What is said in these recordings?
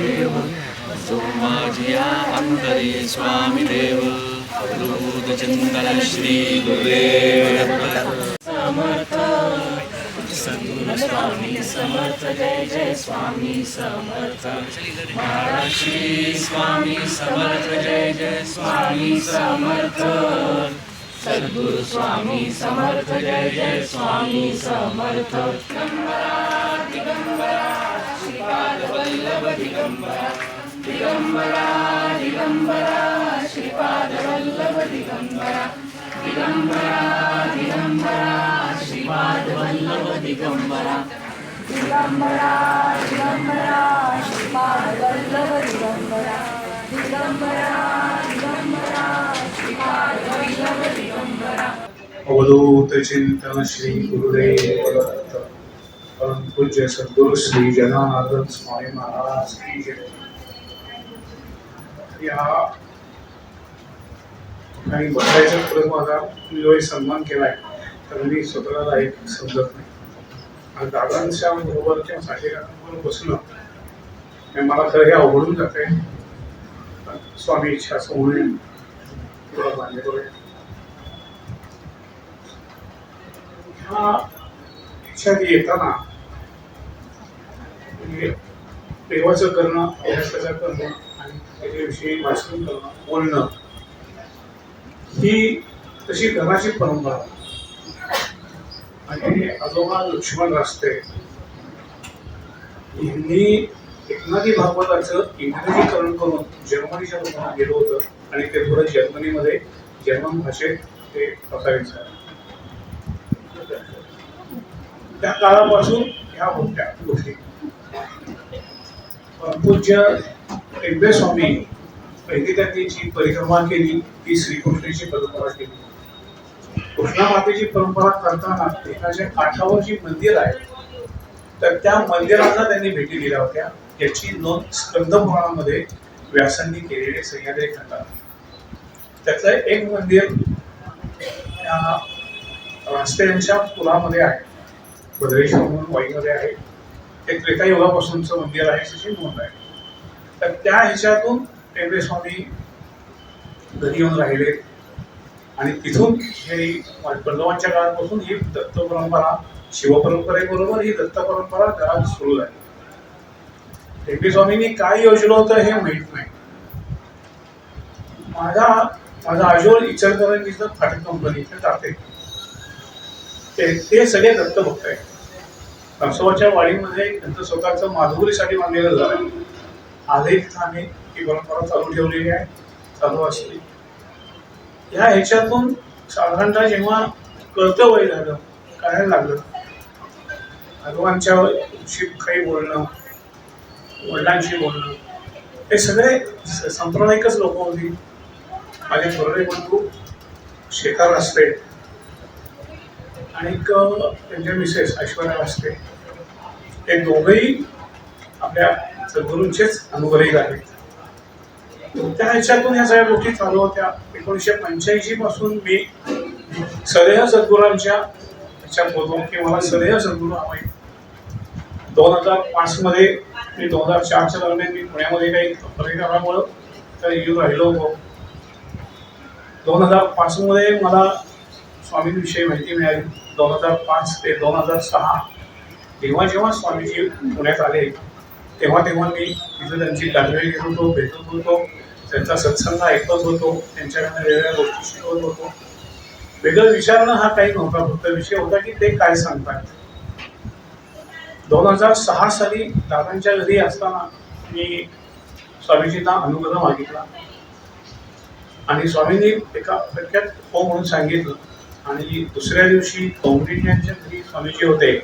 देव जो माझिया अंतरे स्वामी देव अवधूत चिंतन श्री गुरुदेव दत्त समर्थ सद्गुरु स्वामी समर्थ जय जय स्वामी समर्थ महाराष्ट्री स्वामी समर्थ जय जय स्वामी समर्थ सद्गुरु स्वामी समर्थ जय जय स्वामी समर्थ दिगंबरा दिगंबरा श्रीपाद वल्लभ दिगंबरा दिगंबरा दिगंबरा श्रीपाद वल्लभ दिगंबरा दिगंबरा दिगंबरा श्रीपाद वल्लभ दिगंबरा दिगंबरा दिगंबरा श्रीपाद वल्लभ दिगंबरा दिगंबरा दिगंबरा श्रीपाद वल्लभ दिगंबरा अवधूत चिंतन श्री गुरुदेव दत्त परम पूज्य सद्गुरु श्री जनार्दन स्वामी महाराज की जय। या काही बसायच्या पुढे माझा जो सन्मान केलाय तर मी स्वतःला एक समजत नाही. आणि दादांच्या बरोबर किंवा साठेकरांबरोबर बसणं मला खरं हे अवघडून जाते. स्वामी इच्छा असं म्हणून तुला मान्य करूया. ह्या इच्छा येताना म्हणजे देवाचं करणं, अभ्यासाचं करणं आणि त्याच्याविषयी वाचन करणं, बोलणं ही तशी घराची परंपरा. आणि आजोबा लक्ष्मण रास्ते यांनी एकनाथी भागवताचं इंग्रजीकरण करून जर्मनीच्या लोकांना गेलं होतं आणि ते थोडं जर्मनीमध्ये जर्मन भाषेत ते प्रसारित झालं. त्या काळापासून ह्या होत्या गोष्टी. पूज्य टेंबे स्वामी पहिली त्यांची परिक्रमा केली, ती श्रीकृष्णाची परंपरा केली. कृष्णा मातेची परंपरा करताना एकाच्या काठावर जी मंदिर आहे तर त्या मंदिरांना त्यांनी भेटी दिल्या होत्या. याची नोंद स्कंद पुराणामध्ये व्यासांनी केलेले सह्याद्री खंडात. त्यातलं एक मंदिर रास्त्यांच्या पुलामध्ये आहे, भद्रेश्वर म्हणून वाईमध्ये आहे. ते त्रेतायुगापासूनचं मंदिर आहे अशी नोंद आहे. तर त्या ह्याच्यातून टेंबे स्वामी घरी येऊन राहिले आणि तिथून हे पल्लवांच्या काळापासून ही दत्त परंपरा, शिवपरंपरेबरोबर ही दत्त परंपरा घरात सुरू झाली. टेंबे स्वामींनी काय योजलं होतं हे माहीत नाही. माझा आजोळ इचलकरंजीचं फाटक कंपनी जाते, ते सगळे दत्त भक्त आहेत. नरसोबाच्या वाडीमध्ये त्यांचं स्वतःचं माधुरीसाठी बांधलेलं घर आहे. आजही तिथं आम्ही ही परंपरा चालू ठेवलेली आहे, चालू असली. ह्या ह्याच्यातून साधारणतः जेव्हा कळतं वय झालं, कळायला लागलं, आजोबांच्याशी काही बोलणं, वडिलांशी बोलणं, हे सगळे सांप्रदायिकच लोक होती. माझे थोरले बंधू शेखर असते आणि त्यांच्या मिसेस ऐश्वर्या असते. हे दोघंही आपल्या सद्गुरूंचेच अनुग्रही आहेत. त्या ह्याच्यातून या सगळ्या गोष्टी चालू होत्या. 1985 पासून मी सदेह सद्गुरांच्या ह्याच्यात होतो की मला सदेह सद्गुरू हवा आहे. 2005 मध्ये मी 2004च्या दरम्यान मी पुण्यामध्ये काही परिणामामुळं तर येऊन राहिलो होतो. 2005 मध्ये मला स्वामींविषयी माहिती मिळाली. 2005 ते 2006 जेव्हा स्वामीजी पुण्यात आले तेव्हा मी तिथं त्यांची गाडवेळ घेत होतो, भेटत होतो, त्यांचा सत्संग ऐकत होतो, त्यांच्याकडनं वेगवेगळ्या गोष्टी शिकवत होतो. वेगळं विचारणं हा काही नव्हता, फक्त विषय होता की ते काय सांगतात. 2006 साली दादांच्या घरी असताना मी स्वामीजींना अनुग्रह मागितला आणि स्वामींनी एका फटक्यात हो म्हणून सांगितलं. आणि दुसऱ्या दिवशी कौंडिन्यांच्या घरी स्वामीजी होते,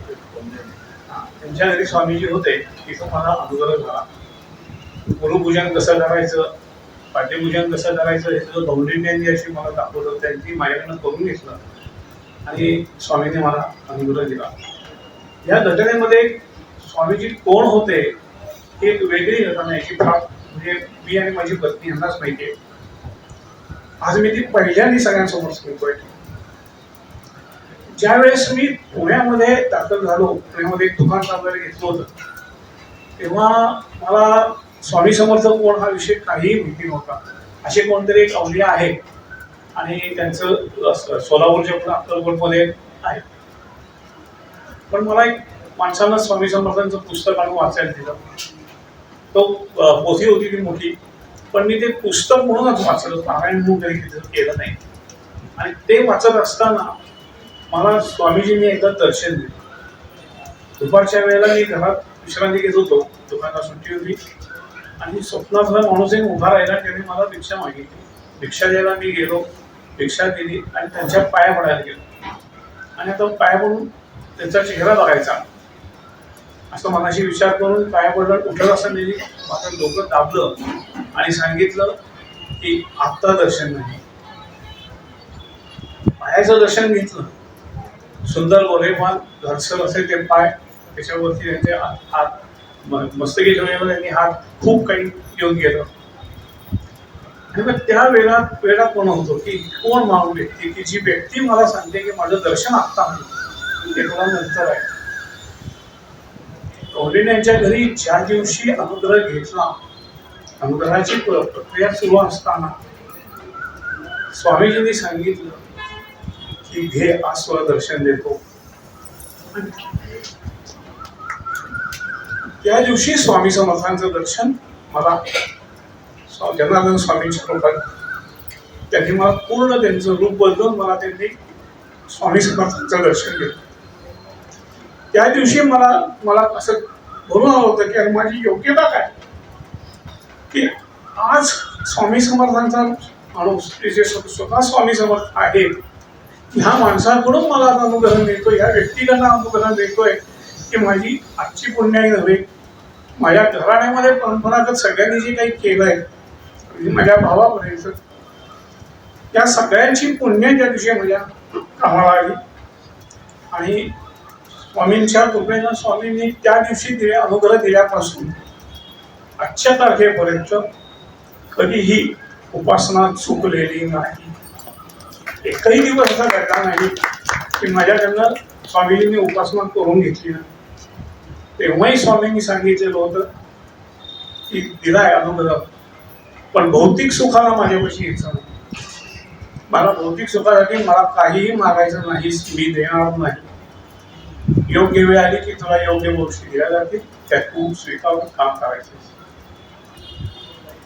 त्यांच्या घरी स्वामीजी होते, तिथं मला अनुग्रह झाला. गुरुपूजन कसं करायचं, पाठ्यपूजन कसं करायचं हे सगळं कौंडिन्यांनी अशी मला दाखवलं. त्यांनी माझ्याकडनं करून घेतलं आणि स्वामींनी मला अनुग्रह दिला. या घटनेमध्ये स्वामीजी कोण होते ही एक वेगळी घटना आहे, की म्हणजे मी आणि माझी पत्नी यांनाच माहिती आहे. आज मी ती पहिल्यांदा सगळ्यांसमोर सांगतोय. ज्यावेळेस मी पुण्यामध्ये दाखल झालो, पुण्यामध्ये एक दुकान चालवायला घेतलं होतं, तेव्हा मला स्वामी समर्थ कोण हा विषय काहीही माहिती नव्हता. असे कोणतरी एक अवलिया आहे आणि त्यांचं सोलापूरच्या पुढे अक्कलकोटमध्ये आहे. पण मला एक माणसानं स्वामी समर्थांचं पुस्तक आणून वाचायला दिलं. तो पोथी होती ती मोठी, पण मी ते पुस्तक म्हणूनच वाचलं, पारायण म्हणून कधी केलं नाही. आणि ते वाचत असताना मला स्वामीजींनी एकदा दर्शन दिलं. दुपारच्या वेळेला मी घरात विश्रांती घेत होतो, दुकानात सुट्टी होती आणि स्वप्नातला माणूस एक उभा राहिला. त्याने मला भिक्षा मागितली. भिक्षा द्यायला मी गेलो, भिक्षा दिली आणि त्यांच्या पाया पडायला गेलो. आणि आता पाया पडून त्यांचा चेहरा बघायचा असं मनाशी विचार करून पाया पडलं. उठत असताना माझं डोकं दाबलं आणि सांगितलं की आत्ता दर्शन नाही. पायाचं दर्शन घेतलं. सुंदर गोरेपान घरसर असे ते पाय, त्याच्यावरती त्यांचे हात मस्तकी ठेवल्यावर त्यांनी हात खूप काही येऊन गेलं. आणि मग त्या वेळा कोण होतो की कोण माणूस व्यक्ती की जी व्यक्ती मला सांगते की माझं दर्शन आत्ता नाही, ते तुला नंतर आहे. कौंडिण्य यांच्या घरी ज्या दिवशी अनुग्रह घेतला, अनुग्रहाची प्रक्रिया सुरू असताना स्वामीजींनी सांगितलं की घे, आज तुला दर्शन देतो. त्या दिवशी स्वामी समर्थांचं दर्शन मला जनार्दन स्वामींच्या रूपात, त्यांनी मला पूर्ण त्यांचं रूप बदलून मला त्यांनी स्वामी समर्थांचं दर्शन दिलं. त्या दिवशी मला असं भरून आलं होतं की माझी योग्यता काय की आज स्वामी समर्थांचा माणूस जे स्वतः स्वामी समर्थ आहे, ह्या माणसाकडून मला अनुग्रह मिळतोय, ह्या व्यक्तीकडनं अनुग्रह मिळतोय की माझी आजची पुण्याई नव्हे, माझ्या घराण्यामध्ये परंपरागत सगळ्यांनी जे काही केलंय माझ्या भावापर्यंत, त्या सगळ्यांची पुण्य त्या दिवशी माझ्या कामाला आली. आणि स्वामींच्या कृपेनं स्वामींनी त्या दिवशी अनुग्रह दिल्यापासून आजच्या तारखेपर्यंत कधीही उपासना चुकलेली नाही. एकही दिवस असा घडला नाही की माझ्याकडनं स्वामीजींनी उपासना करून घेतली नाही. तेव्हाही स्वामींनी सांगितलेलं होतं की दिलाय अनुग्रह, पण भौतिक सुखाला माझ्यापाशी यायचं नाही. मला भौतिक सुखासाठी मला काहीही मागायचं नाही, मी देणार नाही. योग्य वेळ आली की तुला योग्य गोष्टी दिल्या जातील, त्यात तू स्वीकारून काम करायचं.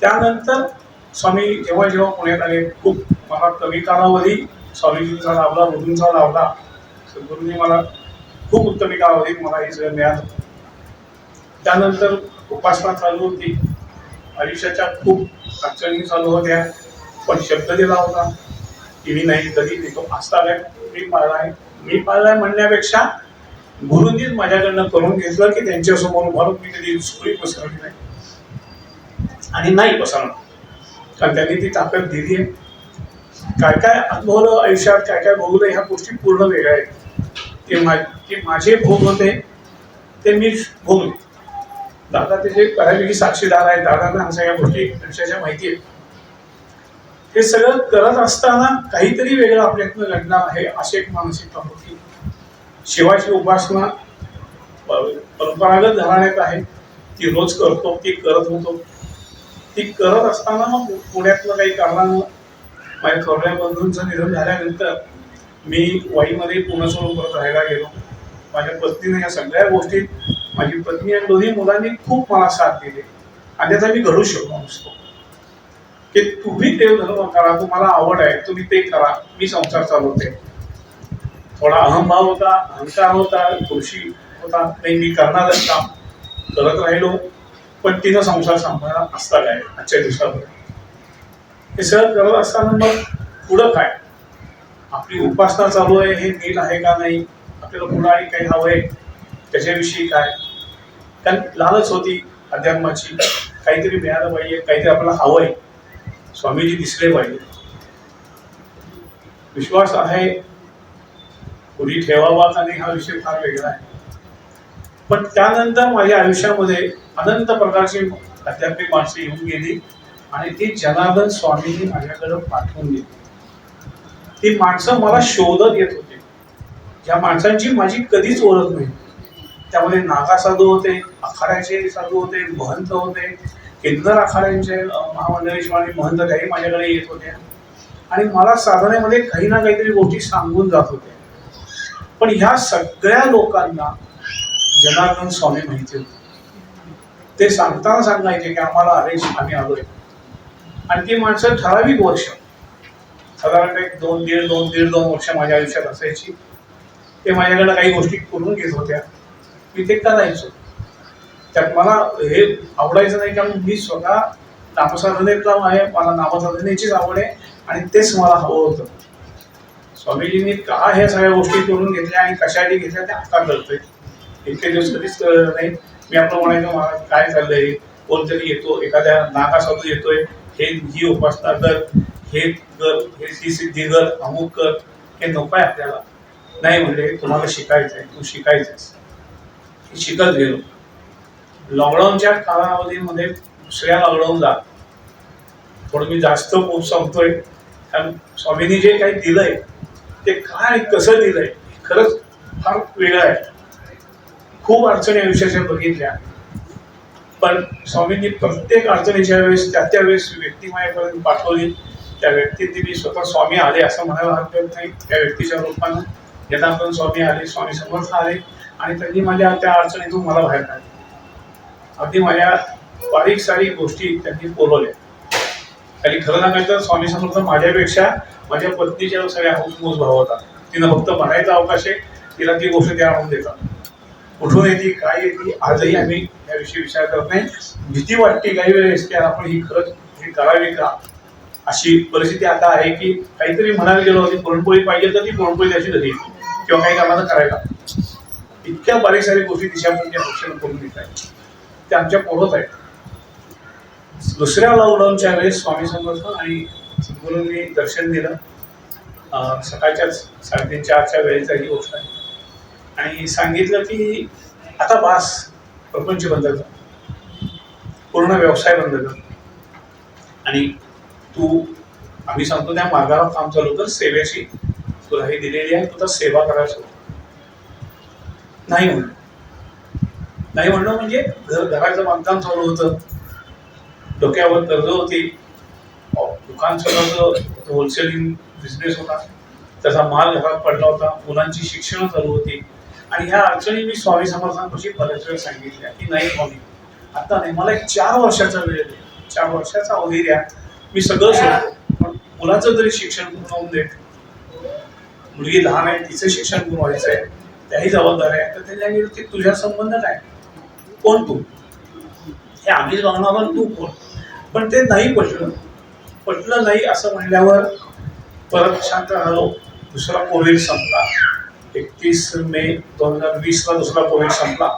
त्यानंतर स्वामी जेव्हा पुण्यात आले, खूप मला कमी कालावधी स्वामीजींचा लाभला, गुरूंचा लाभला. सद्गुरूंनी मला खूप उत्तम कालावधीत मला हे सगळं मिळालं. त्यानंतर उपासना चालू होती, आयुष्याच्या खूप अडचणी चालू होत्या, पण शब्द दिला होता की मी नाही कधी देतो असता मी पाळलाय म्हणण्यापेक्षा गुरुंनीच माझ्याकडनं करून घेतलं की त्यांच्यासमोर उभारून मी कधी सुरी पसरवली नाही आणि नाही पसरणार, कारण त्यांनी ती ताकद दिली आहे. काय काय अनुभवलं आयुष्यात, काय काय भोगलं, ह्या गोष्टी पूर्ण वेगळ्या आहेत. ते माझे भोग होते ते मी भोगले. दादा त्याचे बऱ्यापैकी साक्षीदार आहेत, दादांना ह्या सगळ्या गोष्टी आयुष्याच्या माहिती आहेत. हे सगळं करत असताना काहीतरी वेगळं आपल्यातनं घडणार आहे अशी एक मानसिकता होती. शिवाची उपासना परंपरागत घराण्यात आहे, ती रोज करतो, ती करत होतो. ती करत असताना मग पुण्यातलं काही कारणानं माझ्या थोरल्या बंधूंचं निधन झाल्यानंतर मी वाईमध्ये पुणे सोडून परत राहायला गेलो. माझ्या पत्नीने या सगळ्या गोष्टीत, माझी पत्नी आणि दोन्ही मुलांनी खूप मला साथ दिली. आणि त्याचा मी घडू शकलो नसतो की तुम्ही देवधर्म करा, तुम्हाला आवड आहे तुम्ही ते करा, मी संसार चालवते. थोडा अहंभाव होता, अहंकार होता, खुशी होता, नाही मी करणारच काम करत राहिलो. पण तिनं संसार सांभाळला असता काय आजच्या दिवसावर. हे सगळं करत असताना मग पुढं काय, आपली उपासना चालू आहे हे नीट आहे का नाही, आपल्याला पुढं आणि काही हवं आहे त्याच्याविषयी काय, कारण लालच होती अध्यात्माची, काहीतरी मिळालं पाहिजे, काहीतरी आपल्याला हवं आहे, स्वामीजी दिसले पाहिजे. विश्वास आहे पुढे ठेवावा का नाही हा विषय फार वेगळा आहे. पण त्यानंतर माझ्या आयुष्यामध्ये अनंत प्रकारची आध्यात्मिक माणसं येऊन गेली आणि ती जनार्दन स्वामींनी माझ्याकडे पाठवून दिली. ती माणसं मला शोधत येत होते, ज्या माणसांची माझी कधीच ओळख नाही. त्यामध्ये नागा साधू होते, आखाड्याचे साधू होते, महंत होते, किन्नर आखाड्यांचे महामंडळेश्वर आणि महंत त्याही माझ्याकडे येत होत्या आणि मला साधनेमध्ये काही ना काहीतरी गोष्टी सांगून जात होत्या. पण ह्या सगळ्या लोकांना जनार्दन स्वामी माहिती होते. ते सांगताना सांगायचे की आम्हाला आम्ही आलोय. आणि ती माणसं ठराविक वर्ष, साधारण एक 2.5 वर्ष माझ्या आयुष्यात असायची. ते माझ्याकडे काही गोष्टी करून घेत होत्या, मी ते करायचो. त्यात मला हे आवडायचं नाही, कारण मी स्वतः नामसाधनेतला आहे, मला नामसाधनेचीच आवड आहे आणि तेच मला हवं होतं. स्वामीजींनी का ह्या सगळ्या गोष्टी करून घेतल्या आणि कशासाठी घेतल्या ते आता कळतंय. इतके दिवस कधीच कळलं नाही. मी आपलं म्हणायचं मला काय चाललंय, कोणतरी येतो, एखाद्या नागासाधू येतोय, ही उपासना कर, हे कर, ही सिद्धी कर, अमुक कर, हे नको आहे आपल्याला. नाही म्हणजे तुम्हाला शिकायचंय, तू शिकायचंस. शिकत गेलो. लॉकडाऊनच्या कालावधीमध्ये दुसऱ्या लॉकडाऊनला थोडं मी जास्त खूप सांगतोय, कारण स्वामींनी जे काही दिलंय ते काय आणि कसं दिलंय खरंच फार वेगळं आहे. खूप अडचणी आयुष्याच्या बघितल्या, पण स्वामींनी प्रत्येक अडचणीच्या वेळेस त्या वेळेस व्यक्ती माझ्यापर्यंत पाठवली. त्या व्यक्तींनी मी स्वतः स्वामी आले असं म्हणायला हरकत नाही. त्या व्यक्तीच्या रूपानं जनार्दन स्वामी आले, स्वामी समर्थ आले आणि त्यांनी माझ्या त्या अडचणीतून मला बाहेर काढले. अगदी माझ्या बारीक सारीक गोष्टी त्यांनी बोलवल्या. आणि खरं सांगायचं तर स्वामी समर्थ माझ्यापेक्षा माझ्या पत्नीच्या सगळ्या हौसमौस भाव होता. तिनं फक्त म्हणायचा अवकाश आहे, तिला ती गोष्ट त्या आणून देतात. कुठून येते, काय येते, आजही आम्ही याविषयी विचार करत नाही. भीती वाटते काही वेळेस की आपण ही खरंच हे करावी का. अशी परिस्थिती आता आहे की काहीतरी म्हणायला गेलो होती, पुरणपोळी पाहिजे तर ती पुरणपोळी त्याची घरी किंवा काही कामाला करायला. इतक्या बारीक सारी गोष्टी तिच्यापर्यंत शिक्षण करून घेत आहेत, ते आमच्या पोरत आहेत. दुसऱ्या लॉकडाऊनच्या वेळेस स्वामी समर्थ आणि सद्गुरूंनी दर्शन दिलं. सकाळच्याच 3:30-4च्या वेळेचा ही गोष्ट आहे. आणि सांगितलं की आता बास, प्रपंच बंद कर, पूर्ण व्यवसाय बंद कर आणि तू, आम्ही सांगतो त्या मार्गाला काम चालू कर. सेवेची तुला ही दिलेली आहे, तुला सेवा करायचं. नाही म्हणणं म्हणजे घराचं बांधकाम चालू होतं, डोक्यावर कर्ज होती, दुकान चालवतं, होलसेलिंग बिझनेस होता, त्याचा माल घरात पडला होता, मुलांची शिक्षण चालू होती. आणि ह्या अडचणी मी स्वामी समर्थांपाशी बऱ्याच वेळ सांगितल्या की नाही स्वामी, आता नाही, मला एक 4 वर्षाचा वेळ द्या, 4 वर्षाचा अवधी द्या, मी सगळं सोडतो, पण मुलाचं तरी शिक्षण पूर्ण होऊन दे. मुलगी लहान आहे, तिचं शिक्षण पूर्ण व्हायचं आहे, त्याही जबाबदार आहे. तर त्याच्या तुझ्या संबंध काय, कोण तू, हे आम्हीच बघणार, तू कोण. पण ते नाही पटलं नाही असं म्हणल्यावर परत शांत राहिलो. दुसरा कोविड संपला, 31 मे 2020ला दुसरा कोविड संपला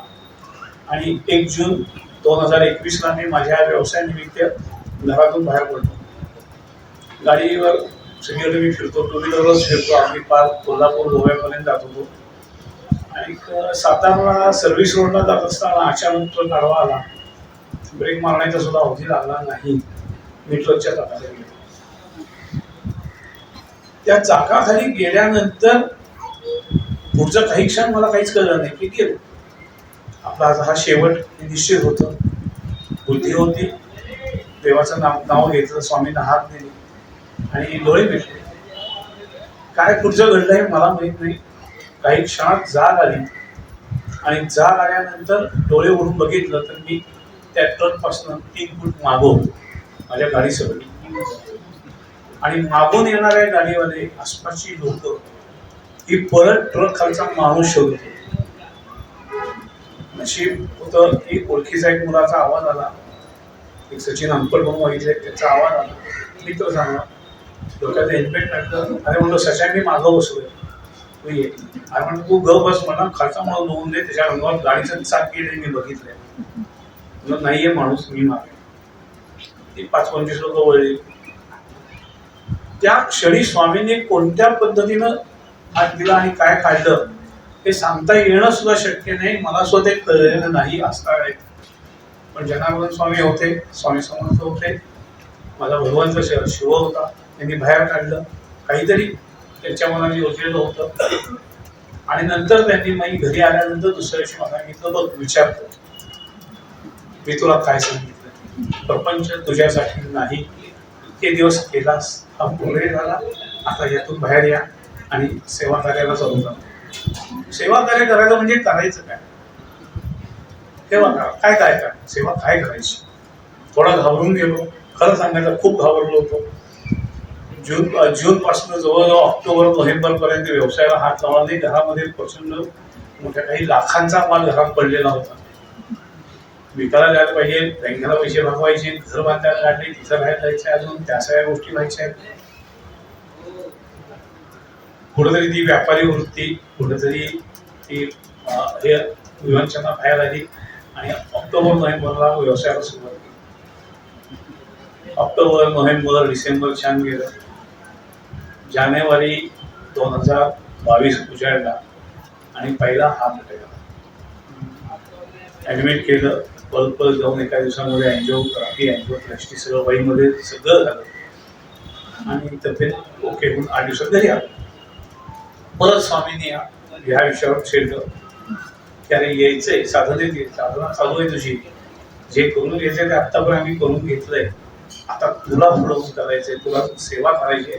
आणि 1 जून 2021ला मी माझ्या व्यवसायानिमित्त घरातून बाहेर पडलो. गाडीवर सगळीकडे मी फिरतो, 2 व्हीलरवरच फिरतो. अगदी पार कोल्हापूर गोव्यापर्यंत जात होतो. आणि सातारला सर्व्हिस रोडला जात असताना अचानक ट्रक आडवा आला. ब्रेक मारण्याचा सुद्धा अवधी लागला नाही. मी ट्रकच्या चाकाखाली गेलो. त्या चाकाखाली गेल्यानंतर पुढचं काही क्षण मला काहीच कळलं नाही की गेलो. आपला हा शेवट निश्चित होतं. बुद्धी होती, देवाचं नाव घेतलं, स्वामींना हात दिले आणि डोळे मिटले. काय पुढचं घडलंय मला माहित नाही. काही क्षणात जाग आली आणि जाग आल्यानंतर डोळे उघडून बघितलं तर मी त्या ट्रकपासून 3 फूट मागो माझ्या गाडीसोबत. आणि मागून येणाऱ्या गाडीवाले, आसपासची लोक, ही परत ट्रक खालचा माणूस शोधतो. नशीब होतं की ओळखीचा एक मुलाचा आवाज आला, एक सचिन अंपट म्हणून बघितले, त्याचा आवाज आला. मित्र सांगला, डोक्यात हेल्मेट टाकलं. अरे म्हणतो सचिन, मी मागं बसलोय, तू ये. अरे म्हणतो तू ग बस म्हणा, खालचा माणूस बघून दे. त्याच्या अंगावर गाडीचं चाक गेले, मी बघितलंय. नाहीये माणूस, मी मागे. ती 5-25 लोक वळली. त्या क्षणी स्वामींनी कोणत्या पद्धतीनं हात दिला आणि काय काढलं हे सांगता येणं सुद्धा शक्य नाही. मला सुद्धा ते कळलेलं नाही असता आहे. पण जनार्दन स्वामी होते, स्वामी समर्थ होते, माझा भगवंत शिव होता. त्यांनी बाहेर काढलं, काहीतरी त्यांच्या मनात योजलेलं होतं. आणि नंतर त्यांनी मी घरी आल्यानंतर दुसऱ्या दिवशी मला सांगितलं, बघ विचारतो, मी तुला काय सांगितलं. प्रपंच तुझ्यासाठी नाही, इतके दिवस केलास हा पुरे झाला, आता यातून बाहेर या आणि सेवा कार्याला चालू करा. सेवा कार्य करायचं म्हणजे करायचं काय, तेव्हा काय काय काय सेवा काय करायची. थोडा घाबरून गेलो, खरं सांगायचं खूप घाबरलो होतो. जून पासून जवळजवळ ऑक्टोबर नोव्हेंबर पर्यंत व्यवसायाला हात लावला नाही. घरामध्ये प्रचंड मोठ्या काही लाखांचा माल घरात पडलेला होता. विकायला जायला पाहिजे, बँकेला पैसे भागवायचे, घर बांधायला काढले, तिथं राहायला जायचं, अजून त्या सगळ्या गोष्टी व्हायच्या आहेत. कुठेतरी ती व्यापारी वृत्ती, कुठेतरी ती हे विवंचना बाहेर आली आणि ऑक्टोबर नोव्हेंबरला व्यवसायाला सुरुवात केली. ऑक्टोबर नोव्हेंबर डिसेंबर छान गेलं. जानेवारी 2022 उजाडला आणि पहिला हात उठला. ॲडमिट केलं, पल जाऊन एका दिवसामध्ये अँजिओग्राफी, अँजिओप्लास्टी सगळं बाईमध्ये सगळं झालं आणि तब्येत ओके होऊन 8 दिवसात घरी आलं. परत स्वामींनी ह्या विषयावर छेडलं की अरे यायचंय, साधना चालू आहे तुझी, जे करून घ्यायचंय ते आत्तापर्यंत आम्ही करून घेतलंय, आता तुला पुढं करायचंय, तुला सेवा करायची,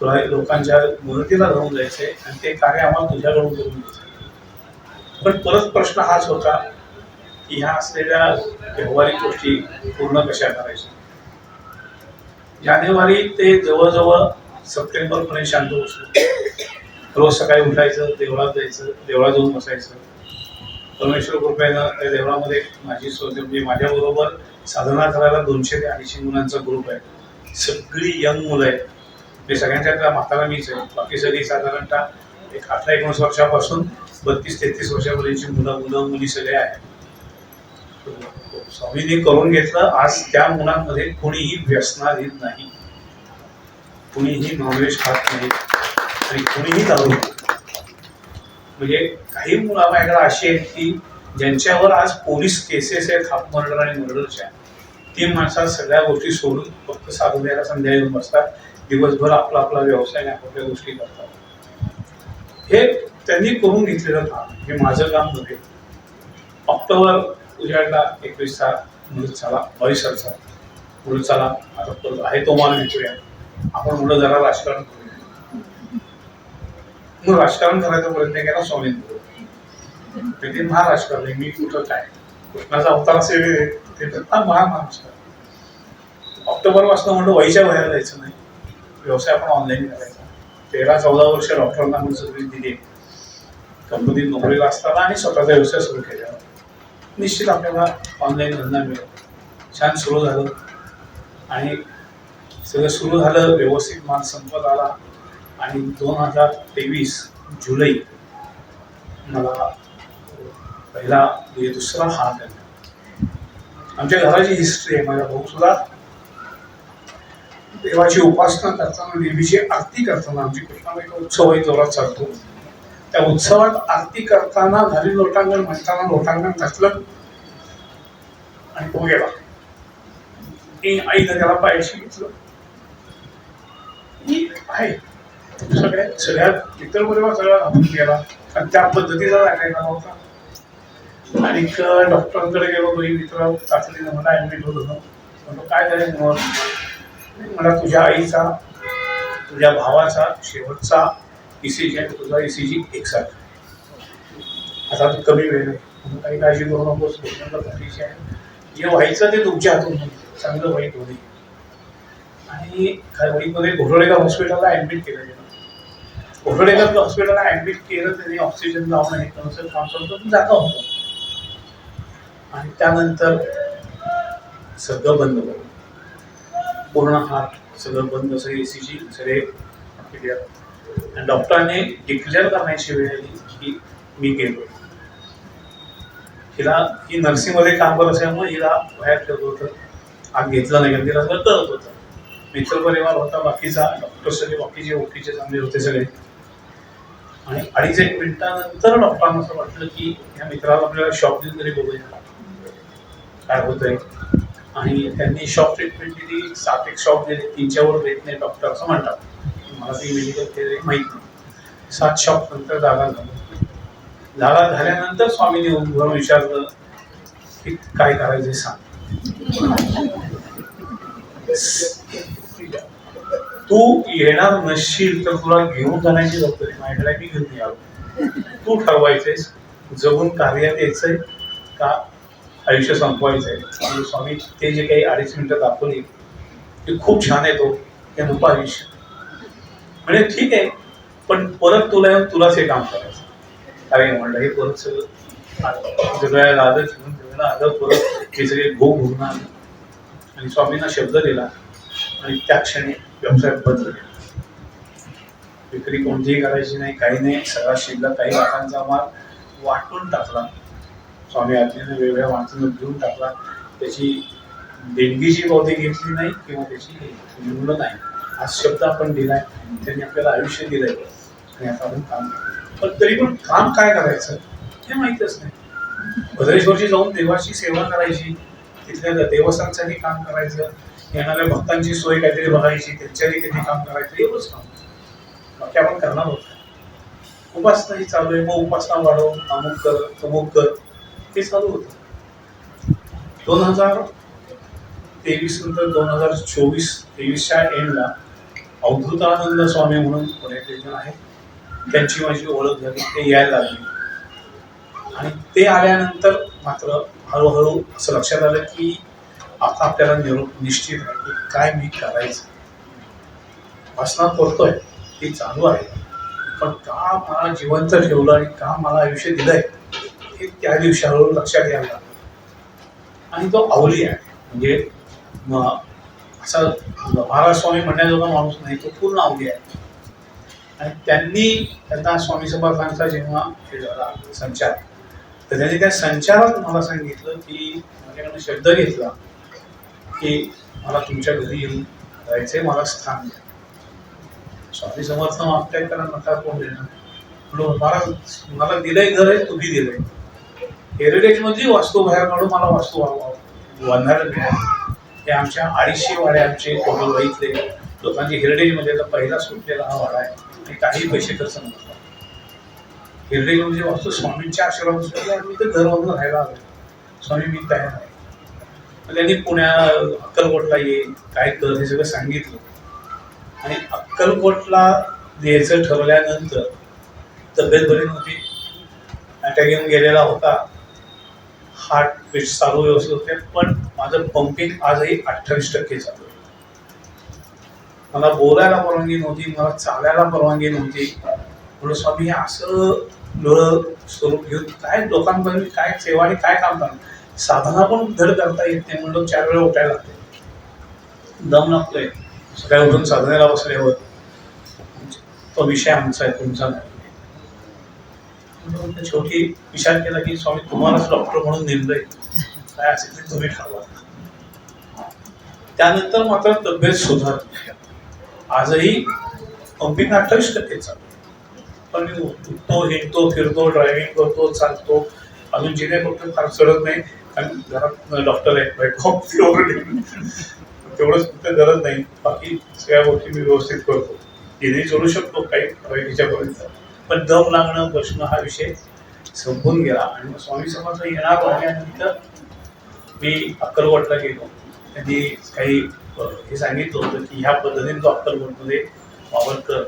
तुला लोकांच्या मदतीला धरून जायचंय आणि ते कार्य आम्हाला तुझ्याकडून करून घ्यायचंय. पण परत प्रश्न हाच होता की ह्या असलेल्या व्यवहारिक गोष्टी पूर्ण कशा करायच्या. जानेवारी ते जवळजवळ सप्टेंबर पर्यंत शांत बसलो. रोज सकाळी उठायचं, देवळात जायचं, देवळात जाऊन बसायचं. परमेश्वर कृपेनं त्या देवळामध्ये माझी म्हणजे माझ्याबरोबर साधना करायला 200 ते 250 मुलांचा ग्रुप आहे. सगळी यंग मुलं आहेत. ते सगळ्यांच्या म्हातारा मीच आहे. बाकी सगळी साधारणतः एक 18-19 वर्षापासून 32-33 वर्षापर्यंतची मुलं मुली सगळे आहेत. स्वामींनी करून घेतलं. आज त्या मुलांमध्ये कोणीही व्यसनाधीन नाही, कुणीही नॉनव्हेज खात नाही आणि कुणीही दारू. म्हणजे काही मुलं माझ्याकडे अशी आहेत की ज्यांच्यावर आज पोलीस केसेस आहेत हाफ मर्डर आणि मर्डरच्या. ती माणसं सगळ्या गोष्टी सोडून फक्त साधू द्यायला संध्याकाळी येऊन बसतात, दिवसभर आपला आपला व्यवसाय आणि आपापल्या गोष्टी करतात. हे त्यांनी करून घेतलेलं काम, हे माझं काम नव्हे. ऑक्टोबर उजाडला, 21चा मृत झाला, 22चा मृत झाला. आता आहे तो मान विचारूया आपण, मुलं जरा राजकारण करूया. मग राजकारण करायचा प्रयत्न केला स्वामींनी. ते महाराजकारण, मी कुठं काय कृष्णाचा अवतार असेल ते तर महाराजकारण. ऑक्टोबर पासून म्हणलं वहीच्या बाहेर जायचं नाही, व्यवसाय आपण ऑनलाईन करायचा. 13-14 वर्ष डॉक्टरांना म्हणून सगळी दिली, कंपनीत नोकरीला असताना आणि स्वतःचा व्यवसाय सुरू केला. निश्चित आपल्याला ऑनलाईन धंदा मिळेल. छान सुरू झालं आणि सगळं सुरू झालं व्यवस्थित, माल संपत आला आणि 2023 जुलै मला पहिला दुसरा हात आला. आमच्या घराची हिस्ट्री आहे. माझा भाऊ सुद्धा देवाची उपासना करताना, देवीची आरती करताना, आमची कृष्णाबाईचा उत्सवही जोरात चालतो. त्या उत्सवात आरती करताना घरी लोटांगण म्हणताना लोटांगण घातलं आणि तो गेला. आईनं त्याला पायाशी घेतलं. आहे सगळ्या इतर परिवार सगळा घालून गेला आणि त्या पद्धतीचा ऐकायला नव्हता. आणि डॉक्टरांकडे गेलो, दोन्ही मित्र तातडीनं मला ऍडमिट होत होतं. म्हणतो काय झालं? मला तुझ्या आईचा, तुझ्या भावाचा शेवटचा ECG आहे, तुझा ECG एकसारखा. आता तू कमी वेळ आहे, काही काळजी करू नकोस, आहे जे व्हायचं ते तुमच्या हातून चांगलं वाईट होणे. आणि वाईटमध्ये घोरडेगाव हॉस्पिटलला ऍडमिट केलं गेलं. घोरडेगाव हॉस्पिटलला ऍडमिट केलं, त्यांनी ऑक्सिजन लावणं हे करून काम करतो जाता होतं. आणि त्यानंतर सगळं बंद झालं, पूर्ण हात सगळं बंद, सगळे ECG सगळे क्लिअर. आणि डॉक्टरांनी डिक्लेअर करण्याची वेळ आली की मी गेलो. ही नर्सिंगमध्ये काम करत असल्यामुळे हिला बाहेर ठेवलं होतं, आत घेतलं नाही, तिला सगळं कळत होतं. मित्रपरिवार होता बाकीचा, डॉक्टर सगळे बाकीचे ओळखीचे चांगले होते सगळे. आणि 2.5 मिनिटानंतर डॉक्टरांना असं वाटलं की या मित्राला आपल्याला शॉक देऊन तरी बघूया काय होतंय. आणि त्यांनी शॉक ट्रीटमेंट दिली, 7 शॉक दिले, 3च्या वर देत नाही डॉक्टर असं म्हणतात. मला ती मेडिकल केअर माहीत नाही. 7 शॉक नंतर जागा झालं. जागा झाल्यानंतर स्वामींनी उभं विचारलं की काय करायचं सांग. तू येणार नसशील तर तुला घेऊन जाण्याची जबाबदारी माझ्याकडे, मी घेऊन यावं. तू ठरवायचंयस जगून कार्यात यायचंय का आयुष्य संपवायचंय. म्हणजे स्वामी ते जे काही 2.5 मिनिटं दाखवली ते खूप छान आहे. तो ते नको आयुष्य म्हणजे ठीक आहे, पण परत तुला येऊन तुलाच हे काम करायचं. काय म्हणलं हे परत सगळं जगायला आलं, जीवन जगायला आलं, परत हे सगळे भोग भोगून आलं. आणि स्वामींना शब्द दिला आणि त्या क्षणी व्यवसाय बंद केला. विक्री कोणतीही करायची नाही, काही नाही. सगळा शिल्लक काही लाखांचा माल वाटून टाकला. स्वामी आज्ञेने वेगवेगळ्या माणसांना घेऊन टाकला. त्याची देणगीची पावती घेतली नाही किंवा त्याची मूल्य नाही. हा शब्द आपण दिलाय, त्यांनी आपल्याला आयुष्य दिलंय आणि आता आपण काम करतो. पण तरी पण काम काय करायचं हे माहीतच नाही. भद्रेश्वरची जाऊन देवाची सेवा करायची, तिथल्या देवस्थानसाठी काम करायचं, येणाऱ्या भक्तांची सोय काहीतरी बघायची, त्यांच्यासाठी किती काम करायचं, एवढंच काम. बाकी आपण करणार होतो. उपासना ही चालू आहे, मग उपासना वाढव, अमुक कर तमुक कर, ते चालू होतं. 2023 नंतर 2024-23च्या एंडला अवधूतानंद स्वामी म्हणून पुण्यात एक जण आहेत, त्यांची माझी ओळख झाली. ते यायला लागले आणि ते आल्यानंतर मात्र हळूहळू असं लक्षात आलं की आता आपल्याला निश्चित आहे की काय मी करायचं. वासना करतोय ती चालू आहे, पण का मला जिवंत ठेवलं आणि का मला आयुष्य दिलंय हे त्या दिवशी हळूहळू लक्षात यायला लागलं. आणि तो अवली आहे, म्हणजे असा महाराज स्वामी म्हणण्याजोगा माणूस नाही, तो पूर्ण अवली आहे. आणि त्यांना स्वामी समर्थांचा जेव्हा हे झाला संचार, तर त्यांनी त्या संचारात मला सांगितलं की माझ्याकडनं शब्द घेतला की मला तुमच्या घरी येऊन जायचंय, मला स्थान द्या. स्वामी समर्थ मागताय कारण नकार कोण देणार. म्हणून मला दिलंय घर आहे, तुम्ही दिलंय. हेरिटेज मधली वास्तू बाहेर काढून मला वास्तू बांधायला मिळाली. हे आमच्या 250 वाडे आमचे कोकणवाडीतले लोकांचे हेरिटेजमध्ये पहिला सुटलेला हा वाडा आहे आणि काही पैसे खर्च नव्हता. हेरिटेज म्हणजे वास्तू स्वामींच्या आशीर्वादासाठी आम्ही ते घर बांधून राहायला आलो. स्वामी मी तयार आहे. त्यांनी अक्कलकोटला ये, काय कर हे सगळं सांगितलं. आणि अक्कलकोटला द्यायचं ठरवल्यानंतर तब्येत बरी नव्हती, अटॅक येऊन गेलेला होता, हार्ट बीट चालू व्यवस्थित होते, पण माझं पंपिंग आजही 28% चालू आहे. मला बोलायला परवानगी नव्हती, मला चालायला परवानगी नव्हती. म्हणून स्वामी हे असं लोळ स्वरूप घेऊन काय लोकांपर्यंत काय सेवा आणि काय काम करणार. साधना पण धड करता येत नाही, म्हणून 4 वेळा उठायला लागते, दम लागतोय. सकाळी उठून साधनेला बसल्यावर तो विषय आमचा आहे, तुमचा नाही. शेवटी विचार केला की स्वामी तुम्हालाच डॉक्टर म्हणून नेमलंय, काय असेल ते तुम्ही ठरवा. त्यानंतर मात्र तब्येत सुधारली. आजही पंपिंग 28% चालू. पण मी उठतो, हिंडतो, फिरतो, ड्रायव्हिंग करतो, चालतो. अजून जिने फक्त फार चढत नाही, कारण घरात डॉक्टर आहे, तेवढंच फक्त गरज नाही. बाकी सगळ्या गोष्टी मी व्यवस्थित करतो. जिने जोडू शकतो काही तिच्यापर्यंत, पण दम लागणं बसणं हा विषय संपून गेला. आणि मग स्वामी समर्थ येणार राहिल्यानंतर मी अक्कलकोटला गेलो. त्यांनी काही हे सांगितलं होतं की ह्या पद्धतीने तो अक्कलकोटमध्ये वावर कर,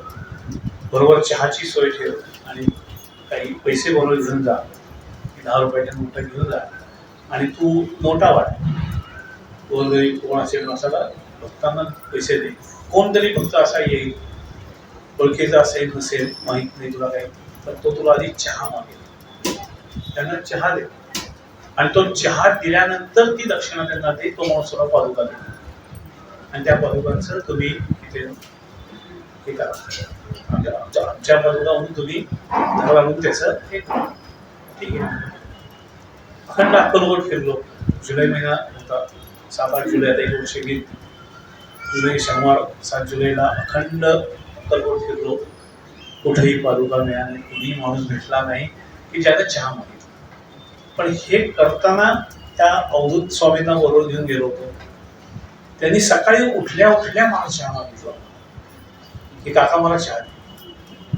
बरोबर चहाची सोय ठेव आणि काही पैसे बरोबर घेऊन जा, 10 रुपयाच्या नोटा घेऊन जा आणि तू नोटा वाट. जरी कोण असेल नसाला भक्तांना पैसे दे. कोणतरी भक्त असा येईल, ओळखीचा असेल नसेल माहीत नाही तुला काही, तर तो तुला आधी चहा मागेल, त्यांना चहा दे. आणि तो चहा दिल्यानंतर ती दक्षिणा त्यांना दे. तो माणूस तुला पादुका दे आणि त्या पादुकांचं तुम्ही इथे हे करा, आमच्या बाजूला म्हणून तुम्ही घर घालून त्याचं हे करा. ठीक आहे. अखंड अक्कलकोट फिरलो. जुलै महिना होता, 7-8 जुलै, आता 1 वर्ष गेली. जुलै शनिवार 7 जुलैला अखंड अक्कलकोट फिरलो. कुठेही पादुका मिळाली, कुणीही माणूस भेटला नाही की ज्याने चहा मागितला. पण हे करताना त्या अवधूत स्वामींना बरोबर घेऊन गेलो होतो. त्यांनी सकाळी उठल्या मला चहा मागितला की काका मला चहा दे.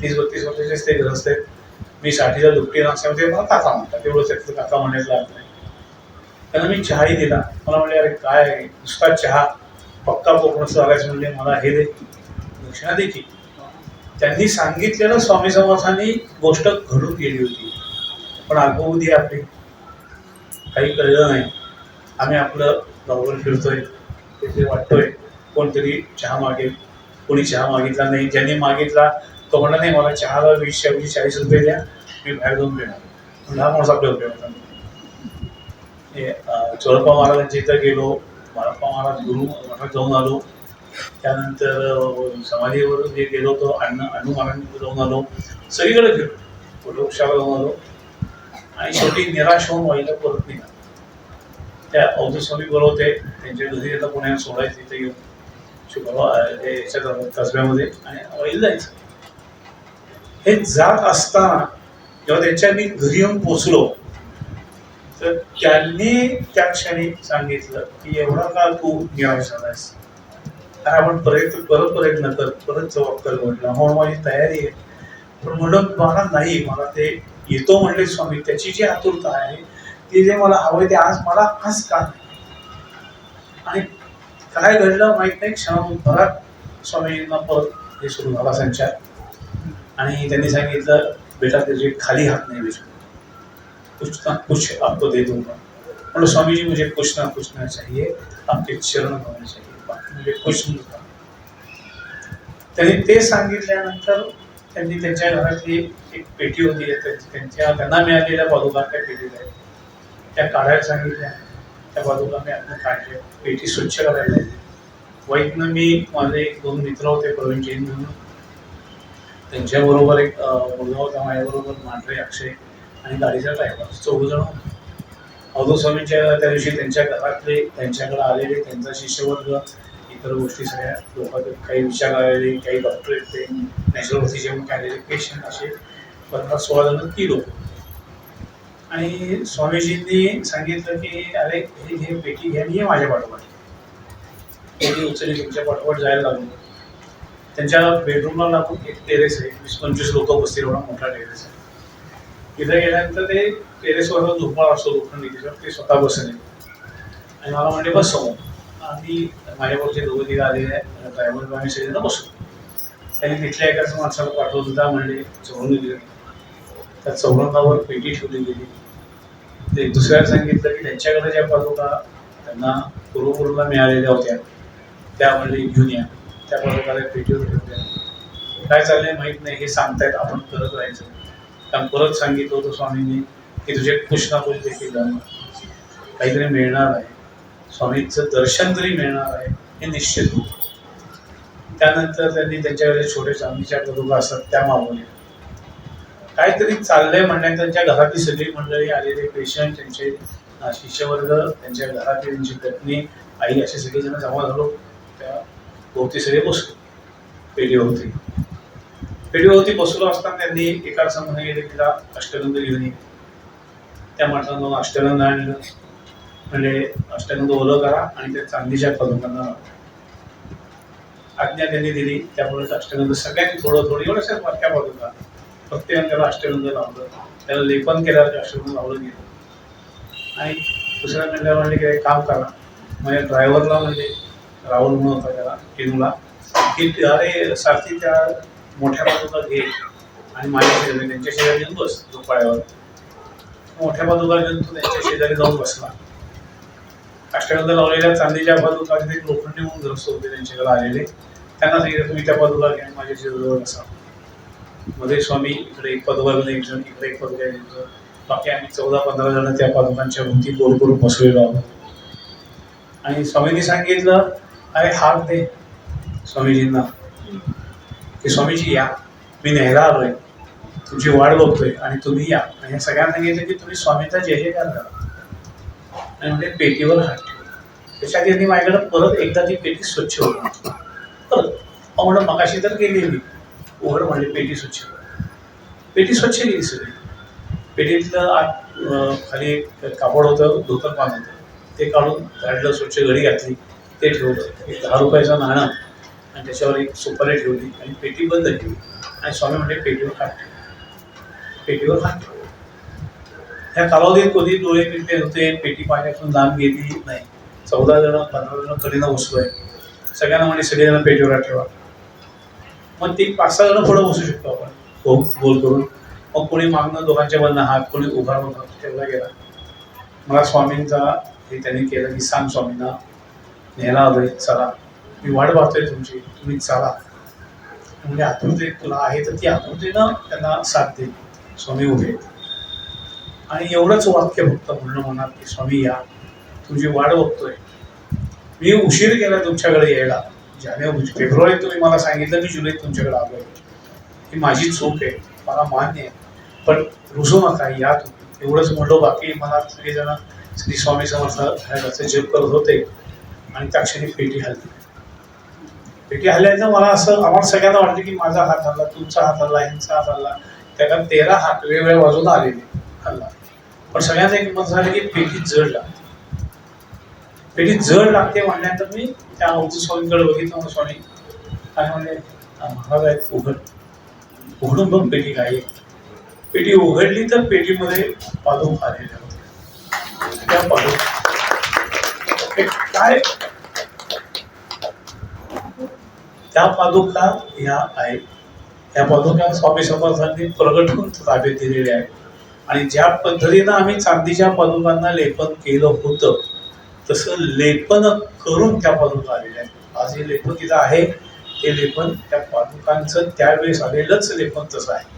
30-32 वर्षाचेच ते ग्रस्त आहेत. मी 60च्या दुपटी असल्यामुळे मला काका म्हणतात, तेवढंच त्याचं काका म्हणायचं लागत नाही. त्यांना मी चहाही दिला. मला म्हणले, अरे काय नुसता चहा, पक्का कोकण चालायचं म्हणजे मला हे दे, दक्षिणा दे की. त्यांनी सांगितलेलं स्वामी समर्थांनी गोष्ट घडून गेली होती. पण अल्पबुद्धी आपली, काही कळलं नाही. आम्ही आपलं गावावर फिरतोय, तिथे वाटतोय कोणतरी चहा मागेल. कोणी चहा मागितला नाही. ज्यांनी मागितला तो म्हणला, नाही मला चहाला 20-40 द्या, मी बाहेर जाऊन देणार. म्हणून हा माणूस आपल्या उपयोग होता. चोळप्पा महाराजांच्या इथं गेलो, बाळप्पा महाराज गुरु मठात जाऊन आलो. त्यानंतर समाधीवर जे गेलो तो अण्णू महाराजांकडे जाऊन आलो. सगळीकडे गेलो, वृक्षाला जाऊन आलो. आणि शेवटी निराश होऊन वाईला परत निघालो. त्या अवधूत स्वामी बोलवते, त्यांच्या घरी येतात पुण्यात सोडायचं, तिथे येऊन याच्यात कसब्यामध्ये आणि वाईला जायचं. हे जात असताना जेव्हा त्यांच्या मी घरी येऊन पोचलो, तर त्यांनी त्या क्षणी सांगितलं की एवढा का तू निराश झालायस, आणि आपण परत प्रयत्न कर, परत जबाबदार म्हटलं. म्हणून माझी तयारी आहे. पण म्हणलं मला नाही, मला ते येतो म्हणले स्वामी, त्याची जी आतुरता आहे ती जे मला हवंय ते आज का नाही. आणि काय घडलं माहीत नाही. क्षणाभरात स्वामीजींना परत हे सुरू झाला संचार. आणि त्यांनी सांगितलं, बेटा त्याचे खाली हात नाही भेटू, कुछ ना कुछ आपको दे दूंगा. म्हणलं स्वामीजी मुझे कुछ ना कुछ ना चाहिए, आपके चरण होने चाहिए, बाकी मुझे कुछ नहीं. त्यांनी ते सांगितल्यानंतर त्यांनी त्यांच्या घरातली एक पेटी होती, त्यांना मिळालेल्या पादुका त्या पेटीत आहेत, त्या काढायला सांगितल्या. त्या पादुका मी आपण काढल्या, पेटी स्वच्छ करायला लागली. वैद्यनं मी, माझे 2 मित्र होते प्रवीण जैन म्हणून, त्यांच्याबरोबर एक मुलगा होता माझ्याबरोबर, मांढरे अक्षय, आणि गाडीचा ड्रायव्हर, 4 जण होते. अवधूत स्वामींच्या त्या दिवशी त्यांच्या घरातले, त्यांच्याकडे आलेले त्यांचा शिष्यवर्ग, इतर गोष्टी सगळ्या लोक, काही विचार आलेले, काही डॉक्टर येते, नॅचरोपॅथीचे म्हणून आलेले पेशंट, असे 15-16 जण ती लोक. आणि स्वामीजींनी सांगितलं की अरे हे पेटी घ्या, हे माझ्या पाठोपाठ. पेटी उचलली, तुमच्या पाठोपाठ जायला लागलो. त्यांच्या बेडरूमला लागून एक टेरेस आहे, 20-25 लोक बसतील एवढा मोठा टेरेस आहे. तिथे गेल्यानंतर ते टेरेसवर झोपाळ असतो लोखंडी, त्याच्यावर ते स्वतः बसले आणि मला म्हणले बस समोर. आणि माझ्याकडचे 2-3 आलेले ड्रायव्हर आम्ही सगळ्यांना बसलो. त्यांनी तिथल्या एकाच माणसाला पाठवलं होता, म्हणले चौरंग दिलं. त्या चौरंगावर पेटी ठेवली गेली. ते दुसऱ्याला सांगितलं की त्यांच्याकडे ज्या पादुका त्यांना पूर्वपूर्वला मिळालेल्या होत्या त्या म्हणले घेऊन या. त्या पादुकाला पेटीवर ठेवल्या. काय चाललंय माहीत नाही, हे सांगतायत, आपण करत राहायचं. कारण परत सांगितलं होतं स्वामींनी की तुझे कुछ ना कुछ देखील जाणार, काहीतरी मिळणार आहे, स्वामींचं दर्शन तरी मिळणार आहे, हे निश्चित होतं. त्यानंतर त्यांनी त्यांच्याकडे छोटे चांदीच्या पादुका असतात त्या मागवल्या. काहीतरी चाललंय म्हणण्यात त्यांच्या घरातली सगळी मंडळी, आलेले पेशंट, त्यांचे शिष्यवर्ग, त्यांच्या घरातली त्यांची पत्नी, आई, असे सगळेजण जमा झालो. त्या भोवती सगळे बसलो. पेटीवरती बसलो असताना त्यांनी एका समोर गेले, तिला अष्टगंध घेऊन ये. त्या माणसानं जाऊन अष्टगंध आणलं. म्हणजे अष्टगंध ओलं करा आणि त्या चांदीच्या पादुकांना आज्ञा त्यांनी दिली. त्यामुळे अष्टगंध सगळ्यांनी थोडं एवढ्याच वाक्या पादुका, प्रत्येकाने त्याला अष्टगंध लावलं, त्याला लेपन केलं, अष्टगंध लावलं गेलं. आणि दुसऱ्या मिळाल्या म्हणले की काम करा. माझ्या ड्रायव्हरला म्हणजे राहुल म्हणून होता त्याला, टिनूला, की अरे सारखी त्या मोठ्या पादुका घे आणि माझ्या शेजारी, त्यांच्या शेजारी येऊन बस झोपाळ्यावर. मोठ्या पादुका घेऊन तो त्यांच्या शेजारी जाऊन बसला. अष्टगंध लावलेल्या चांदीच्या पादुका तिथे लोखंडी म्हणून ग्रस्त होते त्यांच्याकडे आलेले. त्यांना सांगितलं तुम्ही त्या पादुका घ्या, माझ्या शेजारीवर बसा. मध्ये स्वामी इकडे एक पादुका घेऊन एक जण, इकडे एक पादुका घ्यायचं. बाकी आम्ही 14-15 जण त्या पादुकांच्या भोवती गोल करून बसलेलो आहोत. आणि स्वामींनी सांगितलं अरे हात दे स्वामीजींना, की स्वामीजी या, मी न्यायला आलोय, तुमची वाट बघतोय आणि तुम्ही या. आणि सगळ्यांना सांगितलं की तुम्ही स्वामींचा जय जयकार करा. आणि म्हणजे पेटीवर हात ठेवला. त्याच्यात यांनी माझ्याकडे परत एकदा ती पेटी स्वच्छ होती. परत म्हणून मगाशी तर केली मी, उघड म्हणले पेटी स्वच्छ कर. पेटी स्वच्छ केली सगळी. पेटीतलं आत खाली एक कापड होतं, धोतर पान होतं, ते काढून झाडलं, स्वच्छ घडी घातली, ते ठेवलं. एक 10 रुपयाचं नाणं आणि त्याच्यावर एक सुपारी ठेवली आणि पेटी बंद ठेवली. आणि स्वामी म्हणजे पेटीवर हात ठेवला, पेटीवर हात ठेवला. ह्या कालावधीत कधी डोळे पिंपे होते, पेटी पाण्यातून लांब गेली नाही. 14 जण 15 जण कधीनं बसलोय, सगळ्यांना म्हणजे सगळेजण पेटीवर ठेवा. मग ती 5-6 जण पुढे बसू शकतो आपण गोल करून. मग कोणी मागणं दोघांच्या मधनं हात, कोणी उभा राहून हात ठेवला गेला. मला स्वामींचा हे त्यांनी केलं की सांग स्वामींना न्यायला आलोय, चला मी वाट पाहतोय तुमची, तुम्ही चला. म्हणजे आतुरते तुला आहे तर ती आतुरतेनं त्यांना साथ दे. स्वामी उभे आणि एवढंच वाक्य फक्त म्हणणं मनात की स्वामी या, तुमची वाट बघतोय. मी उशीर केला तुमच्याकडे यायला. फेब्रुवारीत तुम्ही मला सांगितलं मी जुलैत तुमच्याकडे आलोय. ही माझी चूक आहे, मला मान्य आहे, पण रुसू नका, या तुम्ही. एवढंच म्हणलो. बाकी मला सगळेजण श्री स्वामी समर्थ ह्याचं जप करत होते आणि त्या क्षणी पेटी हल्ली. पेटी हल्ल्याचं मला असं आम्हाला सगळ्यांना वाटलं की माझा हात हल्ला, तुमचा हात हल्ला, ह्यांचा हात हल्ला. त्याला 13 हात वेगवेगळ्या बाजूला आलेले हल्ला. पण सगळ्यांचं एक मत झालं की पेटी जड लागते. पेटी जड लागते म्हणल्यानंतर मी त्या अवधूत स्वामींकडे बघितलं. स्वामी काय म्हणले, महाराज आहेत, उघडून बघ पेटी काय. पेटी उघडली तर पेटीमध्ये पादुका आलेल्या होत्या. त्या पादुका काय, त्या पादुका ह्या आहेत. ह्या पादुका स्वामी समर्थांनी प्रगट करून ताब्यात दिलेल्या आहेत. आणि ज्या पद्धतीनं आम्ही चांदीच्या पादुकांना लेपन केलं होतं तसं लेपन करून त्या पादुका आलेल्या आहेत. आज हे लेपन तिथं आहे, ते लेपन त्या पादुकांचं त्यावेळेस आलेलंच लेपन तसं आहे.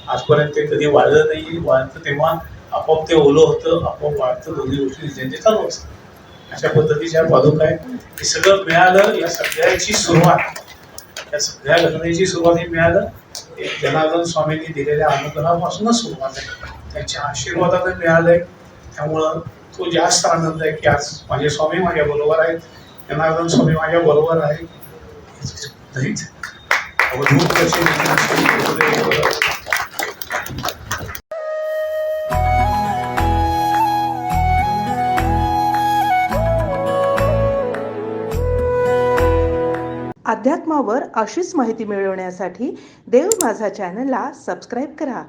आजपर्यंत ते कधी वाढलं नाही. वाढतं तेव्हा आपोआप ते ओलं होतं, आपोआप वाढतं. दोन्ही गोष्टी त्यांचे चालू असतात. अशा पद्धतीच्या पादुका आहेत. हे सगळं मिळालं. या सगळ्याची सुरुवात, या सगळ्या घटनेची सुरुवात हे मिळालं जनार्दन स्वामींनी दिलेल्या अनुग्रहापासूनच सुरुवात आहे. त्यांच्या आशीर्वादाने मिळालंय. त्यामुळं तो जास्त आनंद आहे की आज माझे स्वामी माझ्या बरोबर आहेत, जनार्दन स्वामी माझ्या बरोबर आहेत. अवधूत कशी अध्यात्मावर अशीच माहिती मिळवण्यासाठी देव माझा चॅनलला सबस्क्राईब करा.